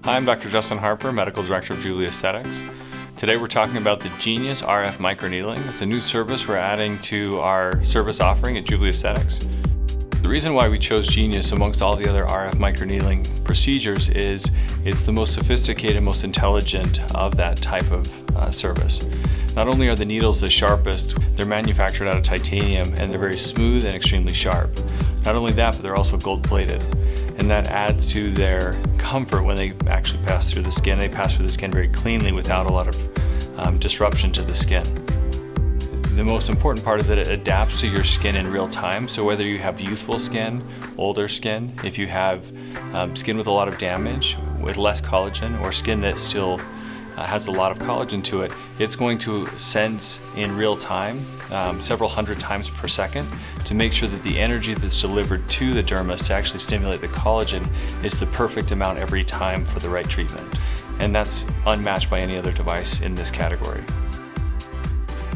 I'm Dr. Justin Harper, Medical Director of Juvly Aesthetics. Today we're talking about the Genius RF Microneedling. It's a new service we're adding to our service offering at Juvly Aesthetics. The reason why we chose Genius amongst all the other RF microneedling procedures is it's the most sophisticated, most intelligent of that type of service. Not only are the needles the sharpest, they're manufactured out of titanium and they're very smooth and extremely sharp. Not only that, but they're also gold-plated. And that adds to their comfort when they actually pass through the skin. They pass through the skin very cleanly without a lot of disruption to the skin. The most important part is that it adapts to your skin in real time. So whether you have youthful skin, older skin, if you have skin with a lot of damage, with less collagen, or skin that still has a lot of collagen to it, it's going to sense in real time, several hundred times per second, to make sure that the energy that's delivered to the dermis to actually stimulate the collagen is the perfect amount every time for the right treatment. And that's unmatched by any other device in this category.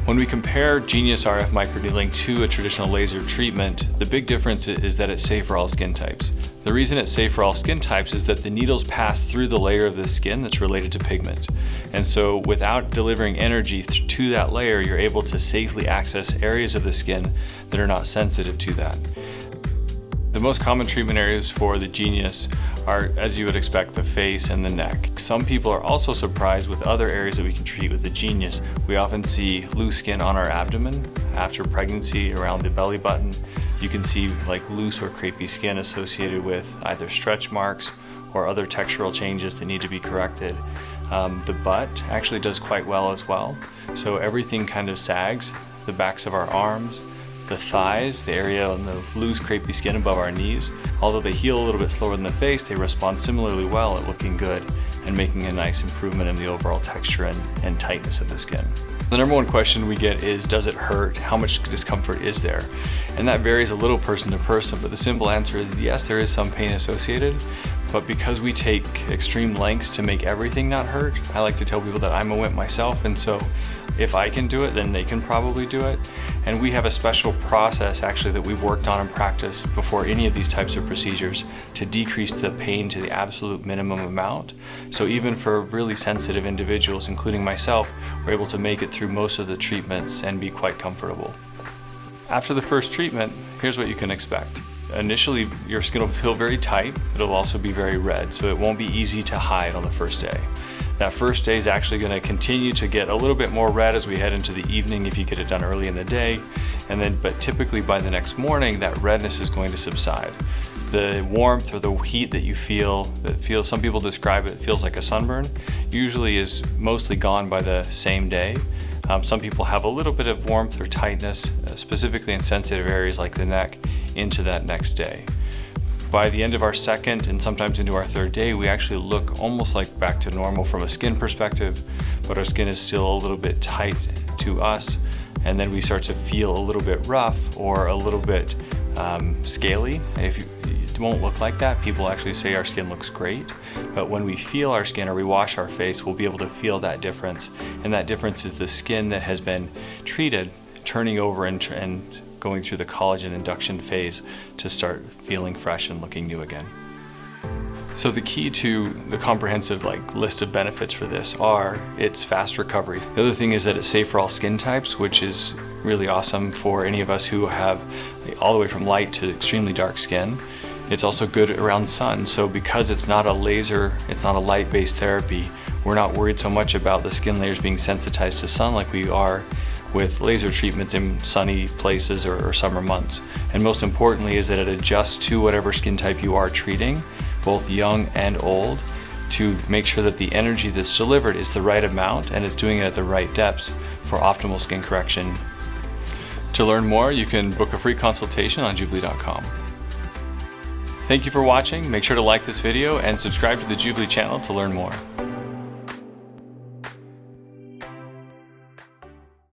When we compare Genius RF microneedling to a traditional laser treatment, the big difference is that it's safe for all skin types. The reason it's safe for all skin types is that the needles pass through the layer of the skin that's related to pigment. And so without delivering energy to that layer, you're able to safely access areas of the skin that are not sensitive to that. The most common treatment areas for the Genius are, as you would expect, the face and the neck. Some people are also surprised with other areas that we can treat with the Genius. We often see loose skin on our abdomen after pregnancy, around the belly button. You can see like loose or crepey skin associated with either stretch marks or other textural changes that need to be corrected. The butt actually does quite well as well. So everything kind of sags, the backs of our arms, the thighs, the area on the loose crepey skin above our knees. Although they heal a little bit slower than the face, they respond similarly well at looking good and making a nice improvement in the overall texture and tightness of the skin. The number one question we get is, does it hurt? How much discomfort is there? And that varies a little person to person, but the simple answer is yes, there is some pain associated, but because we take extreme lengths to make everything not hurt, I like to tell people that I'm a wimp myself, and so if I can do it, then they can probably do it. And we have a special process actually that we've worked on and practiced before any of these types of procedures to decrease the pain to the absolute minimum amount. So even for really sensitive individuals, including myself, we're able to make it through most of the treatments and be quite comfortable. After the first treatment, here's what you can expect. Initially, your skin will feel very tight. It'll also be very red, so it won't be easy to hide on the first day. That first day is actually going to continue to get a little bit more red as we head into the evening if you get it done early in the day. But typically by the next morning, that redness is going to subside. The warmth or the heat that you feel, some people describe it feels like a sunburn, usually is mostly gone by the same day. Some people have a little bit of warmth or tightness, specifically in sensitive areas like the neck, into that next day. By the end of our second and sometimes into our third day, we actually look almost like back to normal from a skin perspective, but our skin is still a little bit tight to us, and then we start to feel a little bit rough or a little bit scaly. It won't look like that. People actually say our skin looks great, but when we feel our skin or we wash our face, we'll be able to feel that difference, and that difference is the skin that has been treated turning over and going through the collagen induction phase to start feeling fresh and looking new again. So the key to the comprehensive list of benefits for this are its fast recovery. The other thing is that it's safe for all skin types, which is really awesome for any of us who have all the way from light to extremely dark skin. It's also good around sun, so because it's not a laser, it's not a light-based therapy, we're not worried so much about the skin layers being sensitized to sun like we are with laser treatments in sunny places or summer months. And most importantly is that it adjusts to whatever skin type you are treating, both young and old, to make sure that the energy that's delivered is the right amount and it's doing it at the right depths for optimal skin correction. To learn more, you can book a free consultation on Juvly.com. Thank you for watching. Make sure to like this video and subscribe to the Juvly channel to learn more.